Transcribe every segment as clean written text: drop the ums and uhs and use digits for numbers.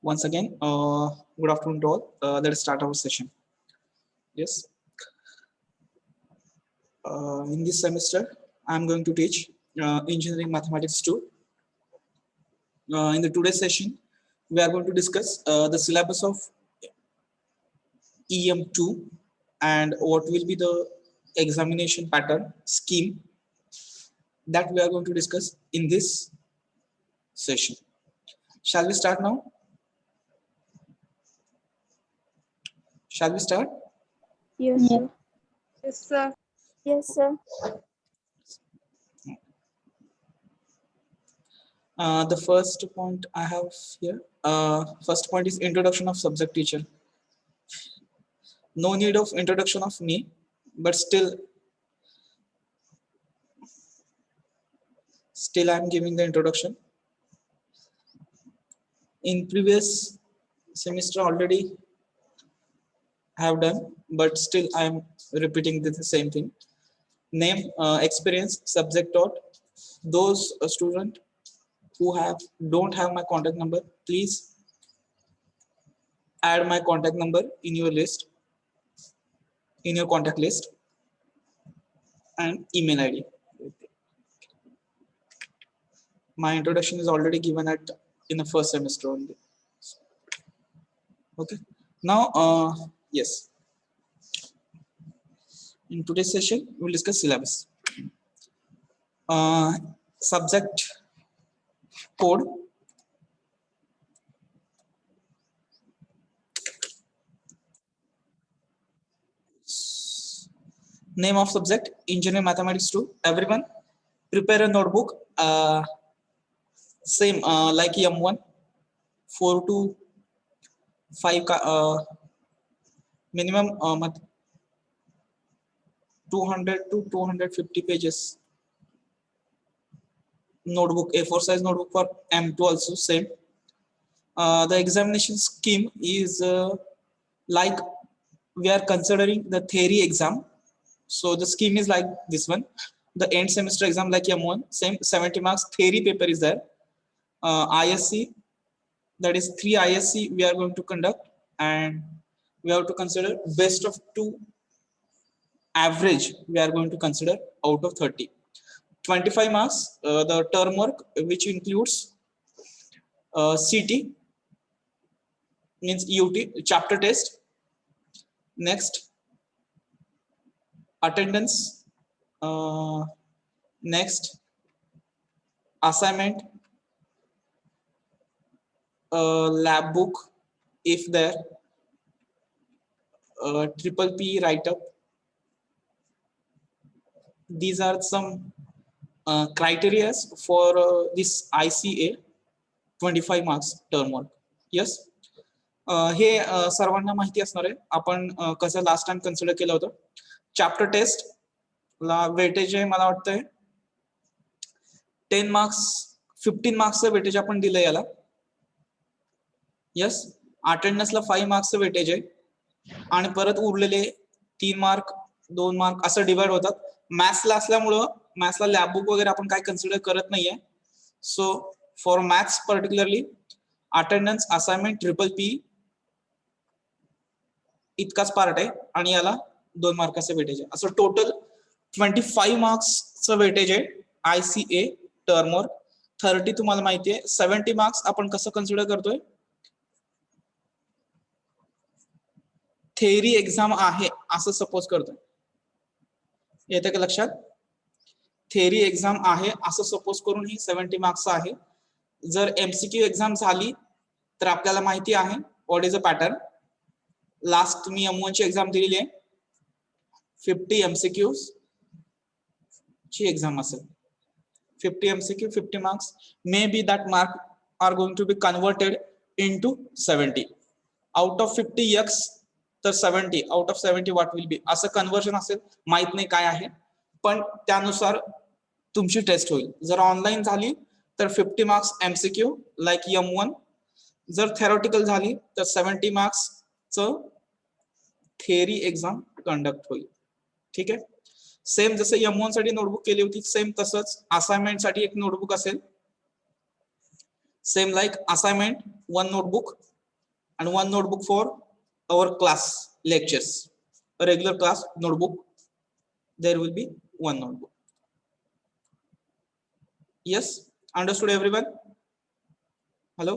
Once again, good afternoon to all. Let us start our session. Yes. In this semester, I am going to teach engineering mathematics 2. In the today's session, we are going to discuss the syllabus of EM2 and what will be the examination pattern scheme that we are going to discuss in this session. Shall we start now? Shall we start? Yes, sir. Yes, sir. Yes, sir. The first point I have here, first point is introduction of subject teacher. No need of introduction of me, but still I am giving the introduction. In previous semester already I have done, but still I am repeating the same thing. Name, experience, subject taught. Those student who don't have my contact number, please add my contact number in your list, in your contact list, and email ID. My introduction is already given in the first semester only. Okay. Now, yes. In today's session, we will discuss syllabus. Subject code. Name of subject, Engineering Mathematics 2. Everyone, prepare a notebook. Same like M1, 4 to 5 minimum 200 to 250 pages notebook, A4 size notebook for M2 also same. The examination scheme is like we are considering the theory exam. So the scheme is like this one. The end semester exam like M1, same 70 marks theory paper is there. ISC, that is 3 ISC we are going to conduct, and we have to consider best of 2 average we are going to consider out of 30. 25 marks the term work, which includes CT means UT chapter test. Next, attendance. Next, assignment, lab book if there, triple P write up. These are some criteria for this ICA 25 marks term work. Yes. हे सर्वांना माहिती असणार आहे. आपण कसं last time consider केलं होतं. Chapter taste ला वेटेज आहे मला वाटतंय 10 मार्क्स 15 मार्क्सचं वेटेज आपण दिलं याला. यस. अटेंडन्सला 5 मार्क्सचं वेटेज आहे आणि परत उरलेले 3 मार्क 2 मार्क असं डिवाइड होतात. मॅथ्सला असल्यामुळं मॅथ्सला लॅब बुक वगैरे आपण काय कन्सिडर करत नाहीये. So for maths particularly attendance, assignment, triple P इतकाच पार्ट आहे आणि याला 2 मार्काचं वेटेज आहे. असं टोटल 25 मार्क्सचं वेटेज आहे ICA टर्म वर्क. 30 तुम्हाला माहिती आहे. 70 मार्क्स आपण कसं कन्सिडर करतोय, थेअरी एक्झाम आहे असं सपोज करतोय. येते का लक्षात? थेअरी एक्झाम आहे असं सपोज करून ही 70 मार्क्स आहे. जर MCQ एक्झाम झाली तर आपल्याला माहिती आहे what is a pattern. Last me M1 ची एक्झाम दिलेली आहे. 50 MCQ ची एक्झाम असेल. 50 MCQ 50 marks. May be that mark are going to be converted into 70. Out of 50 X तर 70 out of 70 what will be असं कन्वर्जन असेल. माहित नाही काय आहे, पण त्यानुसार तुमची टेस्ट होईल. जर ऑनलाईन झाली तर 50 मार्क्स MCQ लाईक M1. जर थेरोटिकल झाली तर 70 मार्क्सचं थेअरी एक्झाम कंडक्ट होईल. ठीक आहे. सेम जसं M1 साठी नोटबुक केली होती सेम तसंच असाइनमेंट साठी एक नोटबुक असेल. Same like assignment 1 notebook and one notebook for our class lectures. A regular class notebook, there will be one notebook. Yes, understood everyone? Hello?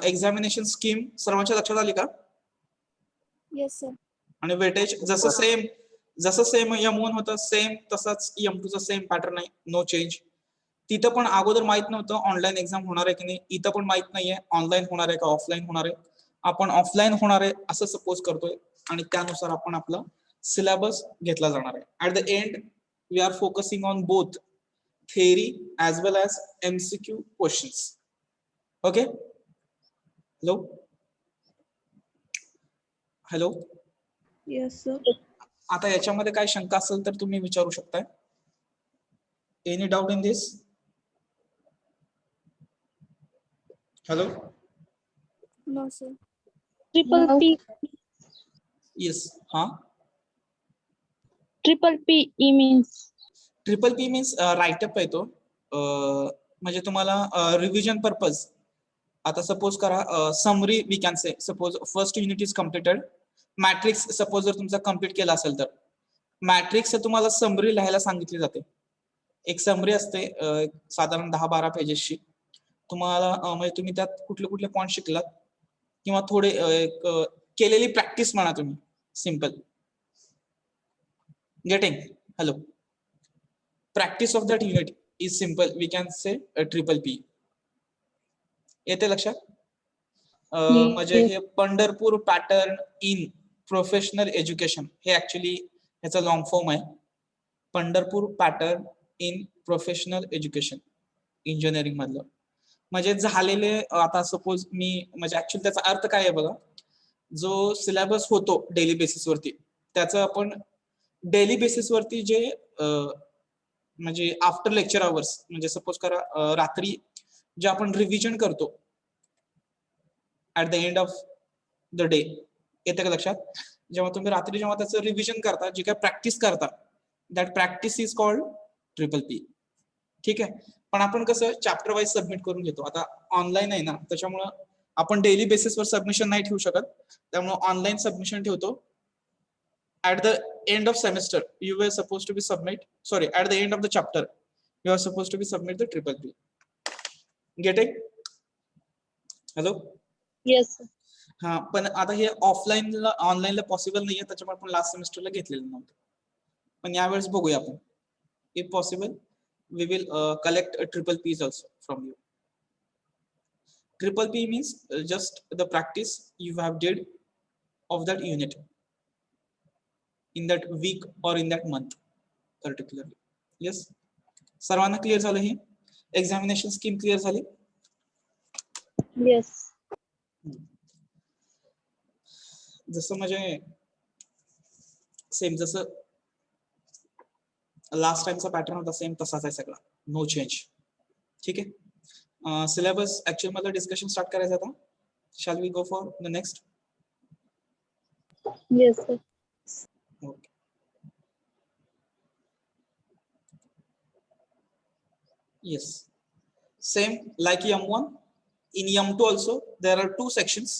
Examination scheme सर्वांच्या लक्षात आली का? Yes, sir. आणि weightage जसं same M1 होतं same तसंच M2 चा same pattern आहे, नो चेंज. तिथं पण अगोदर माहित नव्हतं ऑनलाईन एक्झाम होणार आहे की नाही, इथं पण माहित नाहीये ऑनलाईन होणार आहे का ऑफलाईन होणार आहे. आपण ऑफलाईन होणार आहे असं सपोज करतोय आणि त्यानुसार आपण आपला सिलेबस घेतला जाणार आहे. At the end we are focusing on both theory as well as MCQ questions. Okay? Hello. Yes, sir. आता याच्यामध्ये काय शंका असेल तर तुम्ही विचारू शकताय. Any doubt in this? Hello. No, sir. Triple P. Yes. हा. Triple P means. Triple P means write up आहे तो. म्हणजे तुम्हाला रिव्हिजन पर्पज. आता सपोज करा summary we can say suppose first unit is completed. Matrix suppose जर तुमचा complete केला असेल तर मॅट्रिक्स तुम्हाला समरी लिहायला सांगितली जाते. एक समरी असते साधारण 10-12 पेजेसची. तुम्हाला म्हणजे तुम्ही त्यात कुठले कुठले पॉईंट शिकलात किंवा थोडे केलेली प्रॅक्टिस म्हणा तुम्ही. Simple getting. Hello. Practice of that unit is simple we can say triple P. येते लक्षात? म्हणजे हे Pandharpur pattern in professional education हे ऍक्च्युली ह्याचा लॉंग फॉर्म आहे. Pandharpur pattern in professional education engineering मधलं. म्हणजे झालेले आता सपोज मी म्हणजे ऍक्च्युली त्याचा अर्थ काय आहे बघा. जो सिलेबस होतो डेली बेसिसवरती त्याचं आपण डेली बेसिसवरती जे म्हणजे आफ्टर लेक्चर आवर्स म्हणजे सपोज करा रात्री जे आपण रिव्हिजन करतो at the end of the day. येते का लक्षात? जेव्हा तुम्ही रात्री जेव्हा त्याचं रिव्हिजन करता जी काय प्रॅक्टिस करता that practice is called triple P. ठीक आहे. पण आपण कसं चॅप्टर वाईज सबमिट करून घेतो. आता ऑनलाईन आहे ना त्याच्यामुळं आपण डेली बेसिसवर सबमिशन नाही ठेवू शकत. त्यामुळे ऑनलाईन सबमिशन ठेवतो. At the end of semester you were supposed to be submit at the end of the chapter you are supposed to be submit the triple P. Getting? Hello. Yes. हा. पण आता हे ऑफलाईनला ऑनलाईनला possible नाहीये त्याच्यामुळे आपण last सेमिस्टरला घेतलेलं नव्हतं. पण यावेळेस बघूया आपण. If possible we will collect triple P's also from you. Triple P means just the practice you have did of that unit in that week or in that month particularly. Yes. सर्वांना clear झालं? हे examination scheme clear झाली? Yes. जसं म्हणजे same जसं last टाइमचा pattern होता same तसाच आहे सगळा. No change. ठीक आहे. सिलेबस ऍक्च्युअल मध्ये डिस्कशन स्टार्ट करायचं आता. Shall we go for the next? Yes, sir. Okay. Yes. Same like M1. In M2 also there are two sections,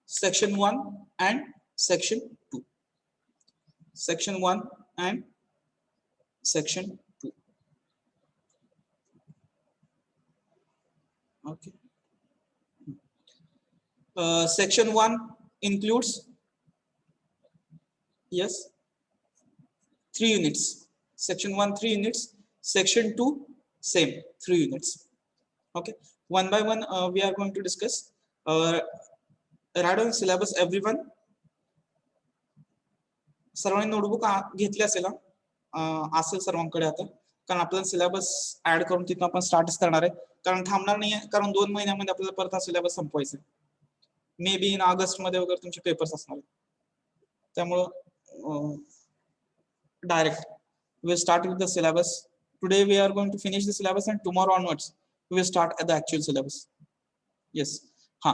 section 1 and section 2. Section 1 and section 2. Okay. Section 1 includes, yes, 3 units. Section 1 3 units, section 2 same 3 units. Okay, one by one we are going to discuss. Radon syllabus everyone. सर्वांनी notebook घेतली असेल असेल सर्वांकडे आता, कारण आपल्याला syllabus add करून तिथून आपण स्टार्टच करणार आहे. कारण थांबणार नाहीये, कारण 2 महिन्यामध्ये आपल्याला परत हा सिलेबस संपवायचा आहे. मे बी इन ऑगस्ट मध्ये वगैरे तुमचे पेपर्स असणार आहेत. त्यामुळं direct we start with the syllabus. Today we are going to finish the syllabus and tomorrow onwards we will start at the actual syllabus. Yes. हा.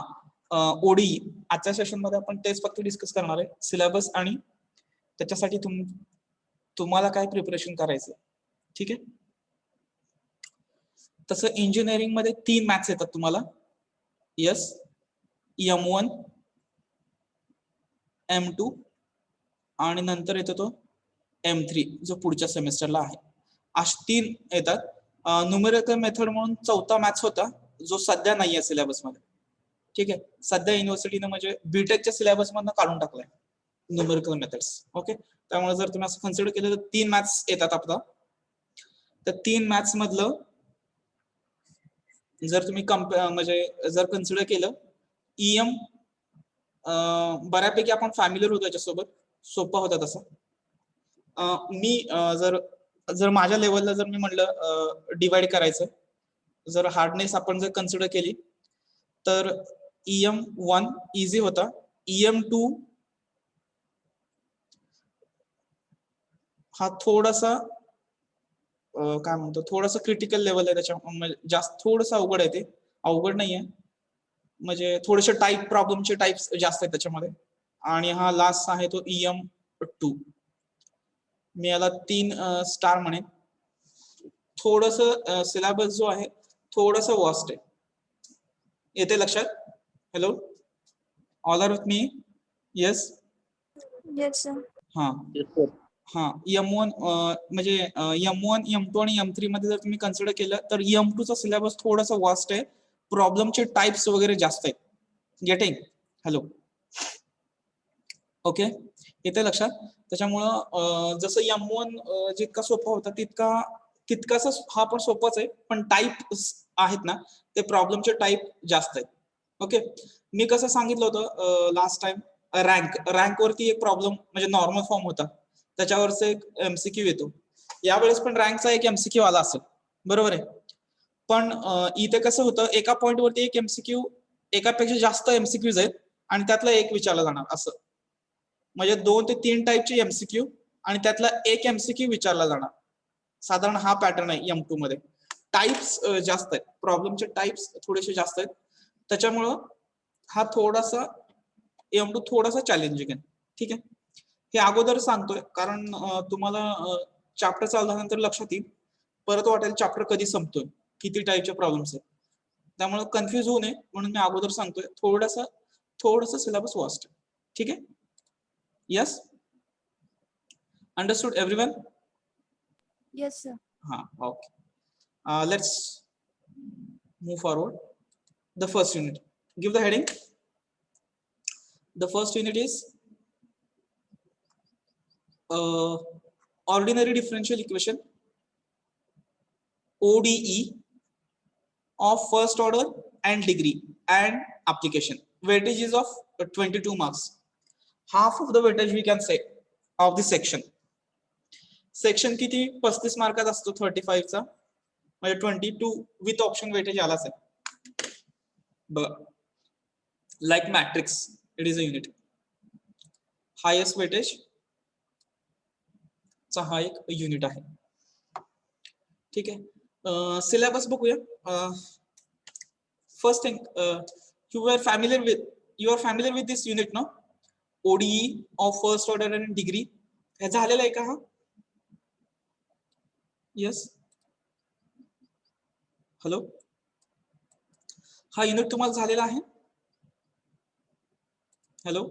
ODE आजच्या session मध्ये आपण तेच फक्त डिस्कस करणार आहे, सिलेबस आणि त्याच्यासाठी तुम्हाला काय प्रिपरेशन करायचं. ठीक आहे. तसं इंजिनिअरिंग मध्ये 3 मॅथ्स येतात तुम्हाला. यस. M1 M2 आणि नंतर येतो तो M3 जो पुढच्या सेमेस्टरला आहे. अशा 3 येतात. न्यूमेरिकल मेथड म्हणून चौथा मॅथ्स होता जो सध्या नाही आहे सिलेबस मध्ये. ठीक आहे, सध्या युनिव्हर्सिटीनं म्हणजे बीटेकच्या सिलेबस मधनं काढून टाकलाय न्यूमेरिकल मेथड्स. ओके, त्यामुळे जर तुम्ही असं कन्सिडर केलं तर 3 मॅथ्स येतात आपला. तर 3 मॅथ्स मधलं जर तुम्ही म्हणजे जर कन्सिडर केलं EM बऱ्यापैकी आपण फॅमिलियर होतो याच्यासोबत, सोपा होता तसा. मी जर माझ्या लेवलला जर मी म्हटलं डिवाइड करायचं, जर हार्डनेस आपण जर कन्सिडर केली तर EM1 इझी होता, EM2 हा थोडासा काय म्हणतो थोडासा क्रिटिकल लेवल आहे, त्याच्या जास्त थोडंसं अवघड आहे. ते अवघड नाहीये, म्हणजे थोडेसे प्रॉब्लेमचे टाइप्स जास्त आहेत त्याच्यामध्ये. आणि हा लास्ट आहे तो EM2. मी याला 3 स्टार म्हणेन. थोडस सिलेबस जो आहे थोडस वास्ट आहे. येते लक्षात? Hello, all are with me? Yes Yes, sir. हा हा M1 म्हणजे M1 M2 आणि M3 मध्ये जर तुम्ही कन्सिडर केलं तर M2 चा सिलेबस थोडासा वास्ट आहे, प्रॉब्लेमचे टाइप्स वगैरे जास्त आहेत. गेटिंग? हॅलो, ओके, येते लक्षात? त्याच्यामुळं जसं M1 जितका सोपा होता तितकासा हा पण सोपाच आहे, पण टाइप आहेत ना ते प्रॉब्लेमचे टाइप जास्त आहेत. ओके, मी कसं सांगितलं होतं लास्ट टाइम, रँक वरती एक प्रॉब्लेम म्हणजे नॉर्मल फॉर्म होता, त्याच्यावरच एक MCQ येतो. यावेळेस पण रँकचा एक MCQ आला असेल, बरोबर आहे. पण इथे कसं होतं, एका पॉइंट वरती एक MCQ, एकापेक्षा जास्त MCQs आहेत आणि त्यातला एक विचारला जाणार, असं म्हणजे 2 ते 3 टाईपचे MCQ आणि त्यातला एक MCQ विचारला जाणार. साधारण हा पॅटर्न आहे M2 मध्ये. टाइप्स जास्त आहेत, प्रॉब्लेमचे टाइप्स थोडेसे जास्त आहेत, त्याच्यामुळं हा थोडासा M2 थोडासा चॅलेंजिंग आहे. ठीक आहे, हे अगोदर सांगतोय कारण तुम्हाला चॅप्टर चालू झाल्यानंतर लक्षात येईल, परत वाटेल चॅप्टर कधी संपतोय, किती टाईपचे प्रॉब्लेम्स आहेत. त्यामुळे कन्फ्युज होऊ नये म्हणून मी अगोदर सांगतोय थोडंसं सिलेबस वास्ट आहे. ठीक आहे, yes, understood everyone? Yes, sir. हा, okay. Let's move forward. The first unit. Give the heading. The first unit is ordinary differential equation, ODE, of first order and degree and application. Weightage is of 22 marks. Half of the weightage we can say of this section. Section किती 35 मार्कात असतो 35 चा, म्हणजे 22 with option weightage आलाच आहे बघा. Like matrix, it is a unit. Highest weightage चा हा एक युनिट आहे. ठीक आहे, सिलेबस बघूया. First thing, you are familiar with this unit ना, ODE of first order and degree. हे झालेलं आहे का? हा, यस, हॅलो, हा युनिट तुम्हाला झालेला आहे? Hello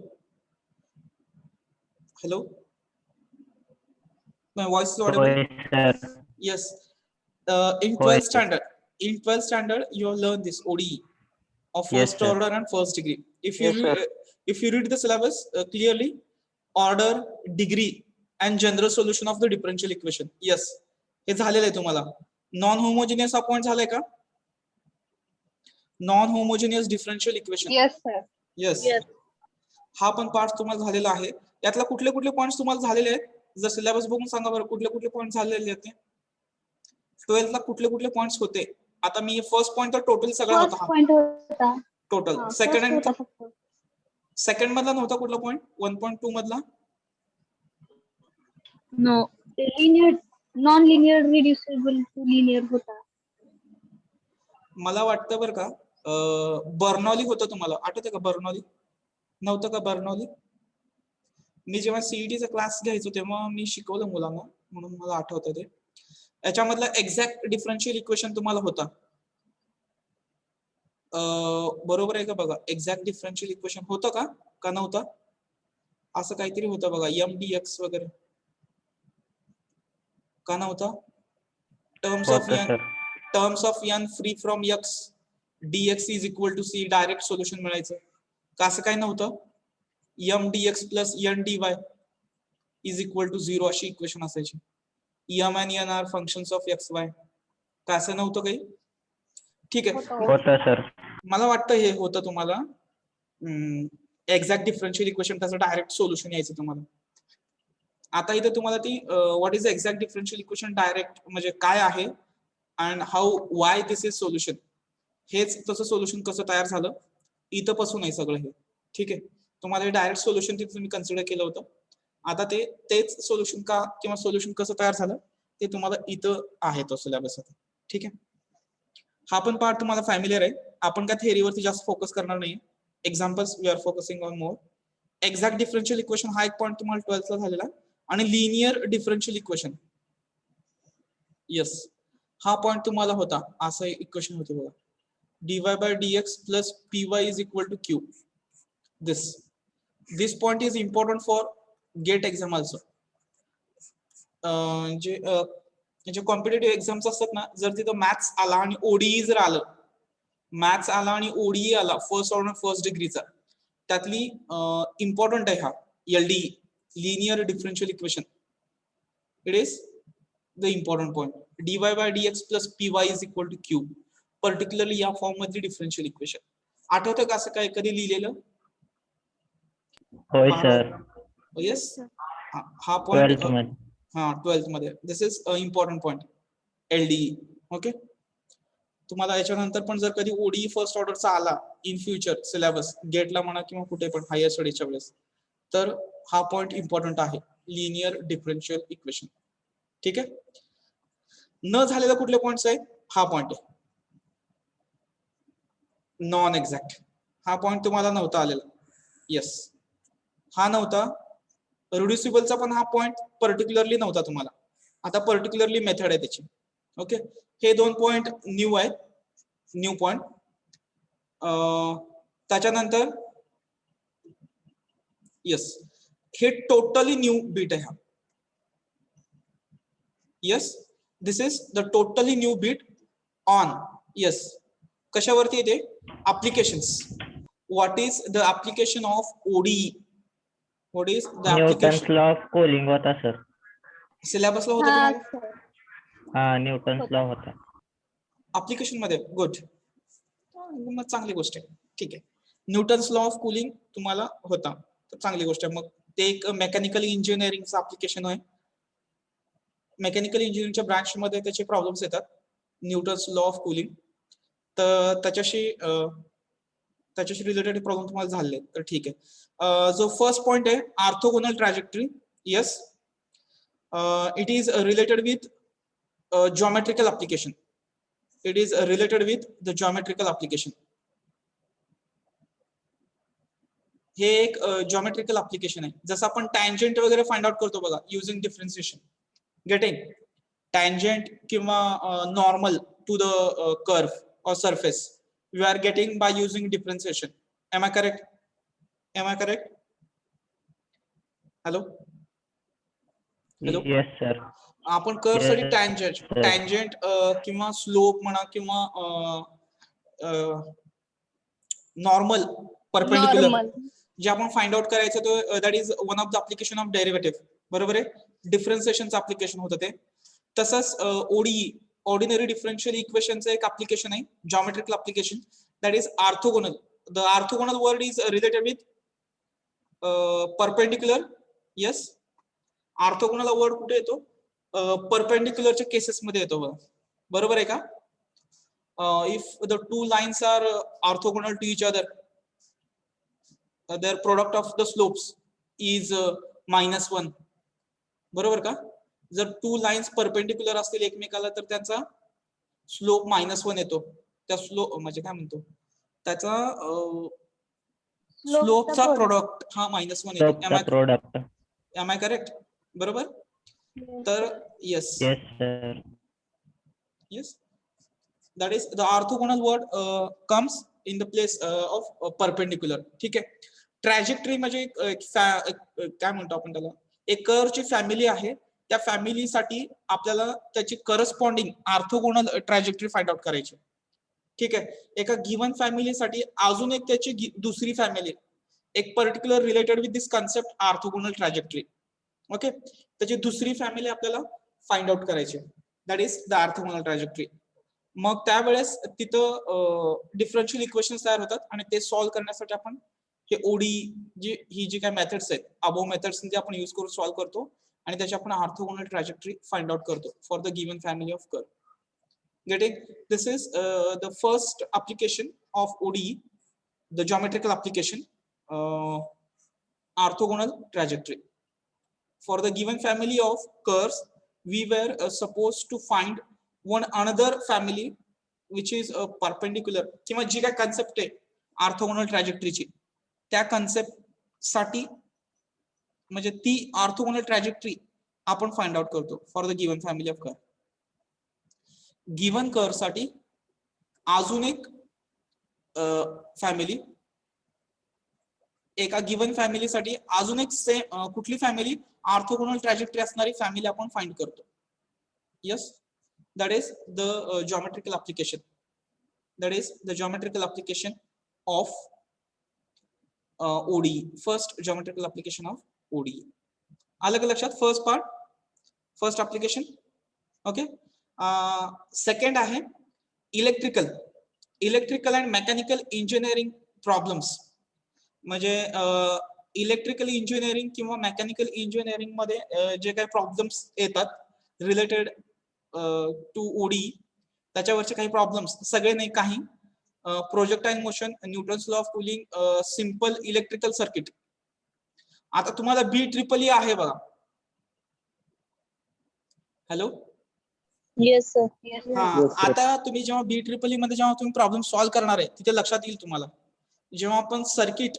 hello, my voice is audible? Yes, in 12th standard you have learned this ODE of first order and first degree. If you read the syllabus clearly, order, degree and general solution of the differential equation. Yes, हे झालेलं आहे तुम्हाला. Non homogeneous हा point झालाय का? Non homogeneous differential equation. Yes, sir. Yes, Yes. हा पण part तुम्हाला झालेला आहे. यातला कुठले कुठले पॉइंट्स तुम्हाला झालेले आहेत? जर सिलेबस बघून सांगा बरं, कुठले कुठले पॉइंट झालेले आहेत? 12th ला कुठले कुठले पॉइंट्स होते? आता मी फर्स्ट पॉइंट तर टोटल सगळा First होता, point होता. टोटल. हा, सेकंड first होता अँड फक्त. सेकंड मधला नव्हता कुठला पॉइंट? 1.2 मधला? No. ते linear, non-linear reducible to linear होता. मला वाटतं बरं का बर्नॉली होतं. तुम्हाला आठवतं का बर्नॉली? नव्हतं का बर्नॉली? मी जेव्हा सीईटीचा क्लास घ्यायचो तेव्हा मी शिकवलं मुलांना, म्हणून मला आठवतं ते. याच्यामधलं एक्झॅक्ट डिफरन्शियल इक्वेशन तुम्हाला होता. बरोबर आहे का बघा, एक्झॅक्ट डिफरन्शियल इक्वेशन होतं का नव्हतं? असं काहीतरी होतं बघा, MDX वगैरे का नव्हता? टर्म्स ऑफ होतं n, sir. Terms of n free from x dx is equal to c, direct solution मिळायचं का? असं काही नव्हतं? MDX plus NDY is equal to 0 अशी इक्वेशन असायची. M and n are functions of XY का? असं नव्हतं काही? ठीक आहे, होतं सर. मला वाटतं हे होतं तुम्हाला. एक्झॅक्ट डिफरन्शियल इक्वेशन त्याचं डायरेक्ट सोल्युशन यायचं तुम्हाला. आता इथे तुम्हाला ती what is exact differential equation direct म्हणजे काय आहे and how why this is solution, हेच तसं सोल्युशन कसं तयार झालं इथं पासून आहे सगळं हे. ठीक आहे, तुम्हाला डायरेक्ट सोल्युशन तिथे तुम्ही कन्सिडर केलं होतं. आता तेच सोल्युशन का किंवा सोल्युशन कसं तयार झालं ते तुम्हाला इथं आहे तो सिलेबस. ठीक आहे, हा पण पार्ट तुम्हाला फॅमिलियर आहे. आपण काय थेअरीवरती जास्त फोकस करणार नाही. Examples we are focusing on more. Exact differential equation हा एक पॉईंट तुम्हाला 12th ला झालेला, आणि लिनियर डिफरन्शियल इक्वेशन, येस, हा पॉईंट तुम्हाला होता. असं इक्वेशन होते बघा, dy by dx plus py is equal to q. This point is important for GATE exam also. जे कॉम्पिटेटिव्ह एक्झाम्स असतात ना, जर तिथं मॅथ्स आला आणि ओडीई जर आलं, मॅथ्स आला आणि ओडीई आला फर्स्ट ऑर्डर फर्स्ट डिग्रीचा, त्यातली इम्पॉर्टंट आहे हा LDE, linear differential equation. It is the important point. dy by dx plus py is equal to q, particularly या फॉर्म मधली डिफरन्शियल इक्वेशन. आठवतं का असं काय कधी लिहिलेलं? होय सर. येस, हा पॉइंट 12th मध्ये. हा 12th मध्ये. This is important point LDE. Okay, तुम्हाला याच्यानंतर पण जर कधी ओडीई फर्स्ट ऑर्डरचा आला इन फ्युचर सिलेबस, गेटला म्हणा किंवा कुठे पण हायर स्टडीच्या वेळेस, तर हा पॉइंट इम्पॉर्टंट आहे, लिनियर डिफरन्शियल इक्वेशन. ठीक आहे, न झालेला कुठले पॉइंट्स आहेत? हा पॉइंट आहे नॉन एक्झॅक्ट. हा पॉइंट तुम्हाला नव्हता आलेला. येस, हा नव्हता. रिड्युसिबलचा पण हा पॉइंट पर्टिक्युलरली नव्हता तुम्हाला. आता पर्टिक्युलरली मेथड आहे त्याची. ओके, हे 2 पॉइंट न्यू आहेत, न्यू पॉइंट. त्याच्यानंतर येस, हे टोटली न्यू बीट आहे हा. Yes, this is the totally new beat on. Yes, कशावरती येते? Applications. What is the application of ODE? What is the Newton's application? Law of cooling होता sir. सिलेबसला होतं हा तुम्हाला? सर. हा, न्यूटन्स लॉ होता. ऍप्लिकेशन मध्ये? गुड, मग चांगली गोष्ट आहे. ठीक आहे, न्यूटन्स लॉ ऑफ कूलिंग तुम्हाला होता, तर चांगली गोष्ट आहे. मग ते एक मेकॅनिकल इंजिनिअरिंगचं ऍप्लिकेशन आहे. मेकॅनिकल इंजिनिअरिंगच्या ब्रांच मध्ये त्याचे प्रॉब्लेम्स येतात, न्यूटन्स लॉ ऑफ कूलिंग. तर त्याच्याशी रिलेटेड प्रॉब्लेम तुम्हाला झाले, तर ठीक आहे. जो फर्स्ट पॉइंट आहे orthogonal trajectory. Yes, it is related with geometrical application. It is related with the geometrical application. हे एक geometrical application आहे. जसं आपण tangent वगैरे फाइंड आउट करतो बघा युजिंग डिफरन्शिएशन. गेटिंग tangent किंवा normal to the curve or surface we are getting by using differentiation. Am I correct? Am I correct? Hello? Hello? Yes sir. आपण curve साठी tangent Yes, sir. Tangent किंवा slope म्हणा किंवा normal perpendicular normal. जे आपण find out करायचं, तो that is one of the application of derivative. बरोबर आहे, डिफरन्सिएशनचं ऍप्लिकेशन होतं ते. तसंच ODE, ऑर्डिनरी डिफरन्शियल इक्वेशनचं एक ऍप्लिकेशन आहे, geometrical application, that is orthogonal. The orthogonal word is related with perpendicular. Yes, orthogonal word कुठे येतो? परपेंडिक्युलरच्या केसेस मध्ये येतो बघा. बरोबर आहे का? If the two lines are orthogonal to each other, their product of the slopes is -1. बरोबर का? जर टू लाईन्स परपेंडिक्युलर असतील एकमेकाला तर त्यांचा स्लोप -1 येतो. त्या स्लोप म्हणजे काय म्हणतो, त्याचा स्लोपचा प्रोडक्ट हा -1 येतो. प्रोडक्ट. Am I correct? बरोबर. तर yes, yes sir. yes, that is the orthogonal word comes in the place of perpendicular. ठीक आहे. ट्रॅजेक्टरी म्हणजे काय म्हणतो आपण त्याला, एक कर्वची फॅमिली आहे. त्या फॅमिलीसाठी आपल्याला त्याची corresponding orthogonal trajectory find out करायची. ठीक आहे. एका गिवन फॅमिलीसाठी अजून एक त्याची दुसरी फॅमिली, एक particular related with this concept orthogonal trajectory. Okay. त्याची दुसरी फॅमिली आपल्याला फाइंड आउट करायची, that is the orthogonal trajectory. मग त्यावेळेस तिथं डिफरन्शियल इक्वेशन्स तयार होतात आणि ते सॉल्व्ह करण्यासाठी आपण हे ओडी ही जी काय मेथड्स आहेत, अबोव मेथड्स जे आपण यूज करून सॉल्व्ह करतो आणि त्याची आपण ऑर्थोगोनल ट्रॅजेक्टरी फाइंड आउट करतो for the given family of curve. Getting this is the first application of ODE, the geometrical application, orthogonal trajectory. For the given family of curves, we were supposed to find one another family which is a perpendicular किंवा जी काय concept आहे orthogonal ट्रॅजेक्टरीची, त्या concept साठी म्हणजे ती orthogonal trajectory आपण find out करतो for the given family of curve. Given curve साठी अजून एक फॅमिली, एका गिवन फॅमिलीसाठी अजून एक कुठली फॅमिली, ऑर्थोगोनल ट्रॅजेक्टरी असणारी फॅमिली आपण फाइंड करतो. Yes, that is the geometrical application. That is the geometrical application of ODE. First geometrical application of ODE. आलं का लक्षात? First part, first application. Okay. Second आहे electrical and mechanical engineering problems. म्हणजे electrical engineering किंवा mechanical engineering मध्ये जे काही problems येतात रिलेटेड टू ODE, त्याच्यावरचे काही प्रॉब्लेम्स, सगळे नाही काही, projectile motion, Newton's law of cooling, simple electrical circuit. आता तुम्हाला BEEE आहे बघा. हॅलो. Yes, sir. हा, आता तुम्ही जेव्हा BEEE मध्ये जेव्हा तुम्ही प्रॉब्लेम सॉल्व्ह करणार आहे तिथे लक्षात येईल तुम्हाला, जेव्हा आपण सर्किट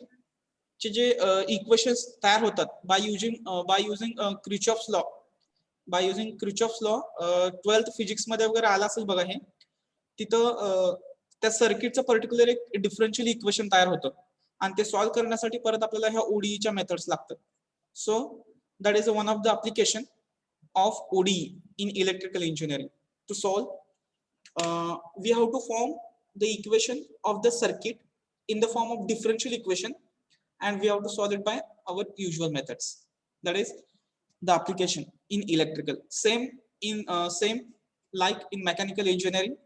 चे जे इक्वेशन्स तयार होतात by using Kirchhoff's law, by using Kirchhoff's law, 12th physics मध्ये वगैरे आला असेल बघा हे, तिथं त्या सर्किटचं पर्टिक्युलर एक डिफरन्शियल इक्वेशन तयार होतं आणि ते सॉल्व्ह करण्यासाठी परत आपल्याला ह्या ODEच्या मेथड्स लागतात. So that is one of the application of ODE in electrical engineering. To solve, we have to form the equation of the circuit in the form of differential equation, and we have to solve it by our usual methods. That is the application in electrical. Same like in mechanical engineering.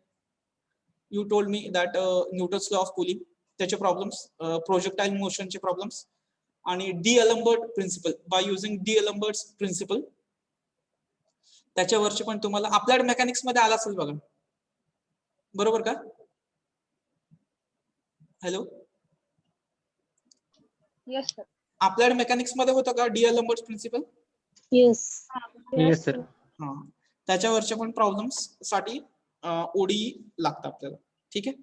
You told me that Newton's law of cooling, त्याचे problems, projectile motion चे problems, आणि D'Alembert principle, by using D'Alembert's principle, त्याच्यावरची पण तुम्हाला applied mechanics मध्ये आला असेल बघा, बरोबर का? Hello. Yes, sir. Applied mechanics मध्ये होतं का D'Alembert's principal? Yes. Yes, sir. हा, त्याच्यावरच्या पण प्रॉब्लेम्स साठी ODE लागतं आपल्याला. ठीक आहे.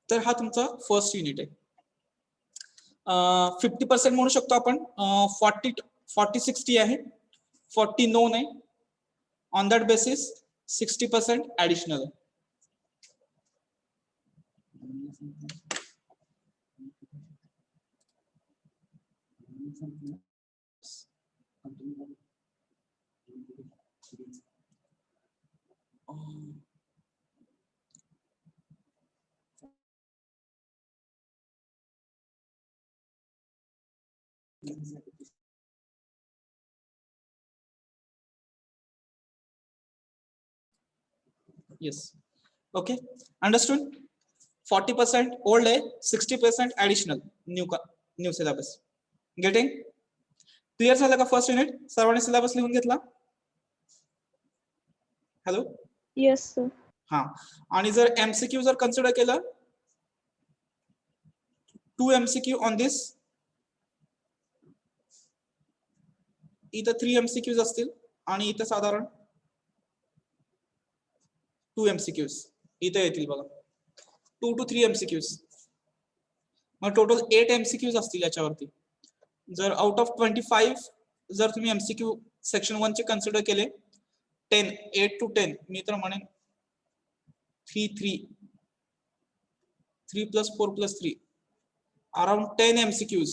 तर हा तुमचा फर्स्ट युनिट आहे. 50% म्हणू शकतो आपण, 40-60 आहे, 40 नोन आहे. ऑन दॅट बेसिस 60% ऍडिशनल आहे. Yes. Okay. Understood? 40% old आहे, 60% additional new syllabus. Getting? Clear झालं का फर्स्ट युनिट? सर्वांनी सिलेबस लिहून घेतला? हॅलो. Yes, sir. हा, आणि जर MCQ जर कन्सिडर केलं, 2 MCQ ऑन दिस, इथं 3 MCQs असतील आणि इथं साधारण 2 MCQs इथे येतील बघा, 2 to 3 MCQs. मग टोटल 8 MCQs असतील याच्यावरती. जर आउट ऑफ 25 जर तुम्ही MCQ सेक्शन 1 चे कन्सिडर केले, 8 to 10 मी तर म्हणेन 3 plus 4 plus 3, around 10 MCQs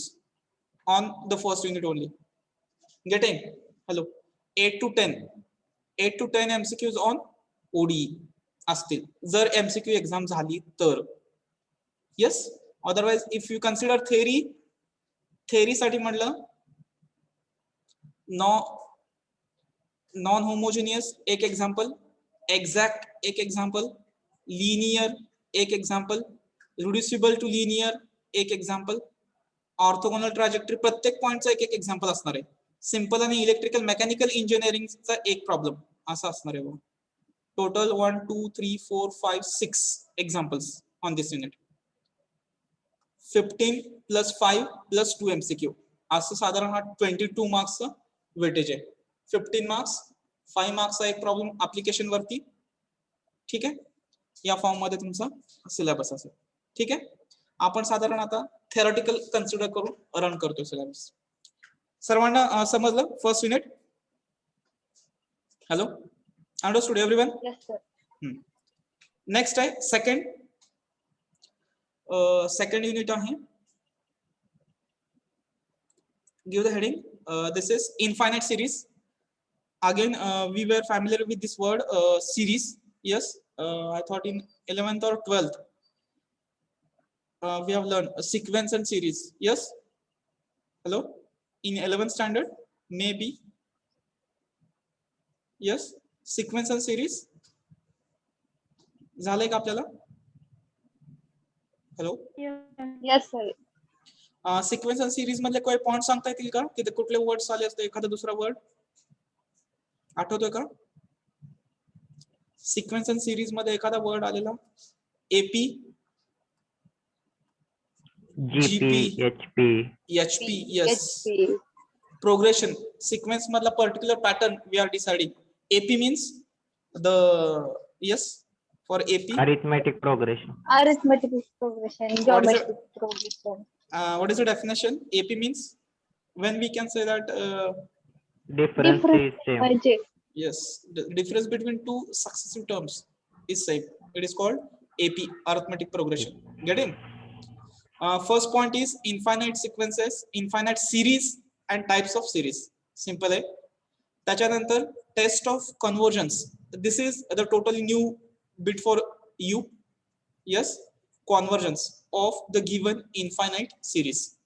on the first unit only. Getting? Hello. 8 to 10 MCQs on ODE असतील जर MCQ एक्झाम झाली तर. Yes, otherwise if you consider theory साठी म्हटलं नॉन होमोजेनियस एक एग्जांपल, एक्झॅक्ट एक एग्जांपल, लिनियर एक एग्जांपल, रिड्युसिबल टू लिनियर एक एग्जांपल, ऑर्थोगोनल ट्रॅजेक्टरी प्रत्येक पॉइंटचा एक एक एग्जांपल असणार आहे. सिंपल आणि इलेक्ट्रिकल मेकॅनिकल इंजिनिअरिंगचा एक प्रॉब्लेम असा असणार आहे. Total 1 2 3 4 5 6 examples on this unit. 15 plus 5 plus 2 MCQ असं साधारण हा 22 मार्क्सचा वेटेज आहे. 15 मार्क्स, 5 मार्क्सचा एक प्रॉब्लेम ऍप्लिकेशन वरती. ठीक आहे, या फॉर्म मध्ये तुमचा सिलेबस असेल. ठीक आहे, आपण साधारण आता थेरॉटिकल कन्सिडर करून रन करतोय सिलेबस. सर्वांना समजलं first unit? Hello, understood everyone? Yes, sir. Next आहे सेकंड युनिट आहे. Give the heading. This is infinite series. Again, we were familiar with this word series. Yes, I thought in 11th or 12th we have learned a sequence and series. Yes. Hello. In 11th standard, maybe. Yes. Sequence and series. झालंय का आपल्याला? Hello. Yes, sir. Sequence आणि series मधले काही point सांगता येतील का? तिथे कुठले वर्ड्स आले असते, एखादा दुसरा वर्ड आठवतोय का? सिक्वेन्स आणि सिरीज मध्ये एखादा वर्ड आलेला? AP, GP, HP, HP. Yes. HP. Progression, sequence मधला particular pattern we are deciding. AP means the yes for AP arithmetic progression. Arithmetic progression, geometric progression. what is the definition? AP means when we can say that Difference is same. म्हणजे yes, the difference between two successive terms is same. It is called AP, arithmetic progression. Getting? First point is infinite sequences, infinite series and types of series. Simple आहे. त्याच्यानंतर test of convergence. This is the totally new bit for you. Yes, convergence of the given infinite series.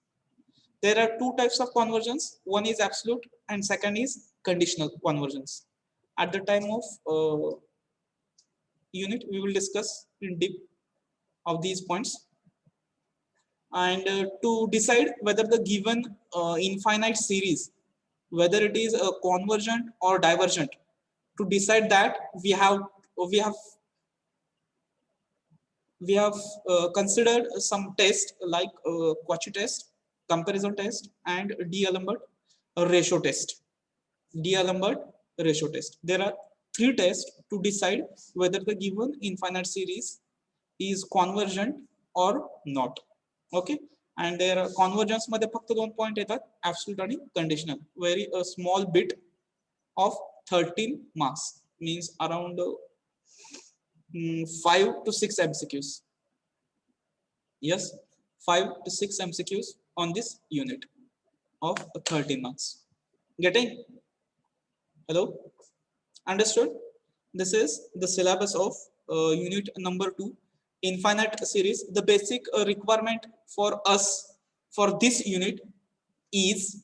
There are two types of convergence. One is absolute and second is conditional convergence. At the time of unit, we will discuss in deep of these points. And to decide whether the given infinite series, whether it is convergent or divergent, to decide that we have considered some tests like Cauchy test, comparison test, and D'Alembert ratio test. D'Alembert ratio test. There are 3 tests to decide whether the given infinite series is convergent or not. Okay, and there are convergence मध्ये फक्त 2 point येतात, absolute आणि conditional. Very a small bit of 13 marks, means around 5 to 6 MCQs. Yes, 5 to 6 MCQs on this unit of 13 marks. Getting? Hello? Understood? This is the syllabus of unit number 2, infinite series. The basic requirement for us for this unit is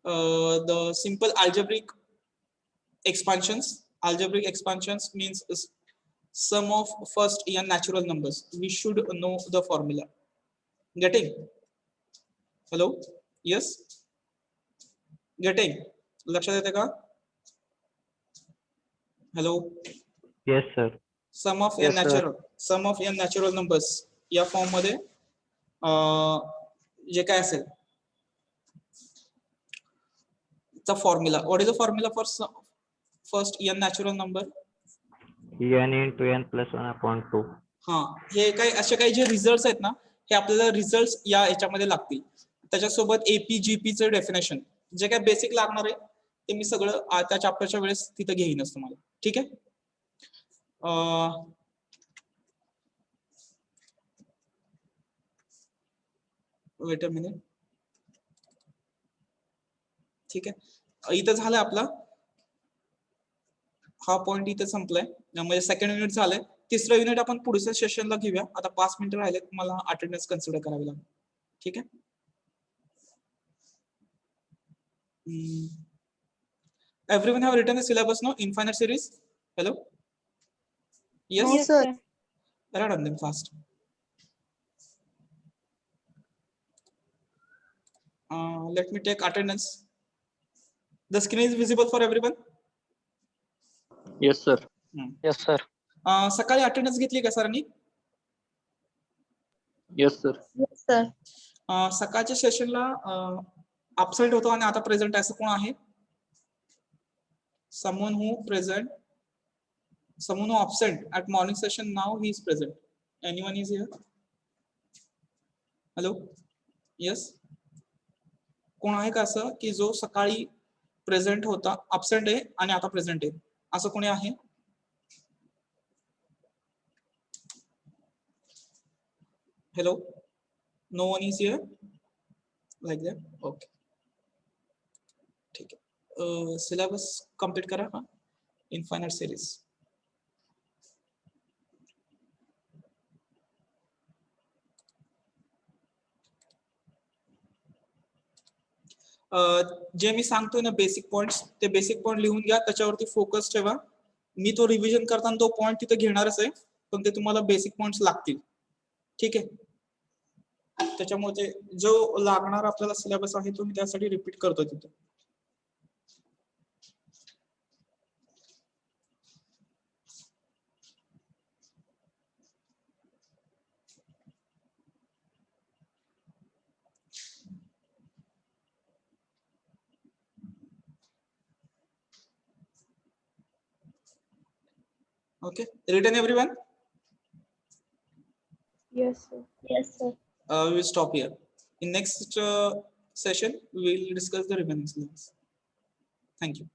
the simple algebraic expansions. Algebraic expansions means sum of first n natural numbers. We should know the formula. Getting? Hello? Yes? Getting? लक्षात येते का? Hello? Yes, sir. Sum of Yes, n natural numbers या form मध्ये जे काय असेल चा formula. What is the formula for first n natural number? n into n plus 1 upon 2. हा, हे काही असे काही जे रिझल्ट्स आहेत ना, हे आपल्याला रिझल्ट्स या याच्यामध्ये लागतील. त्याच्यासोबत एपी जीपी चं डेफिनेशन जे काय बेसिक लागणार आहे ते मी सगळं त्या चॅप्टरच्या वेळेस तिथे घेईनच तुम्हाला. ठीक आहे, वेट अ मिनिट. ठीक आहे, इथं झालं आपला हा पॉइंट इथे संपलाय. म्हणजे सेकंड युनिट झालंय. तिसरं युनिट आपण पुढच्या सेशनला घेऊया. आता 5 मिनिटं राहिलेत, मला अटेंडन्स कन्सिडर करावी लागेल. ठीक आहे. Everyone have written the syllabus now? Infinite series. Hello. Yes. Yes, sir. Write on them fast. Let me take attendance. The screen is visible for everyone. Yes, sir. Yes, sir. सकाळी attendance घेतली का सरांनी? Yes, sir. Yes, sir. सकाळच्या सेशनला absent होतो आणि आता present असं कोण आहे? Someone who present, someone who absent at morning session, now he is present. Anyone is here? Hello. Yes. कोण आहे का असं की जो सकाळी प्रेझेंट होता, absent आहे आणि आता प्रेझेंट आहे, असं कोणी आहे? Hello. No one is here like that. Okay. ठीक आहे. सिलेबस कंप्लीट करा हा इनफायनाइट सिरीज. जे मी सांगतोय ना बेसिक पॉइंट्स, ते बेसिक पॉइंट लिहून घ्या, त्याच्यावरती फोकस ठेवा. मी तो रिव्हिजन करताना तो पॉइंट तिथे घेणारच आहे, पण ते तुम्हाला बेसिक पॉइंट्स लागतील. ठीक आहे. त्याच्यामुळे जो लागणार आपल्याला सिलेबस आहे तो मी त्यासाठी रिपीट करतो तिथे. Okay, written everyone? Yes, sir. Yes, sir. We will stop here. In next session, we will discuss the remaining syllabus. Thank you.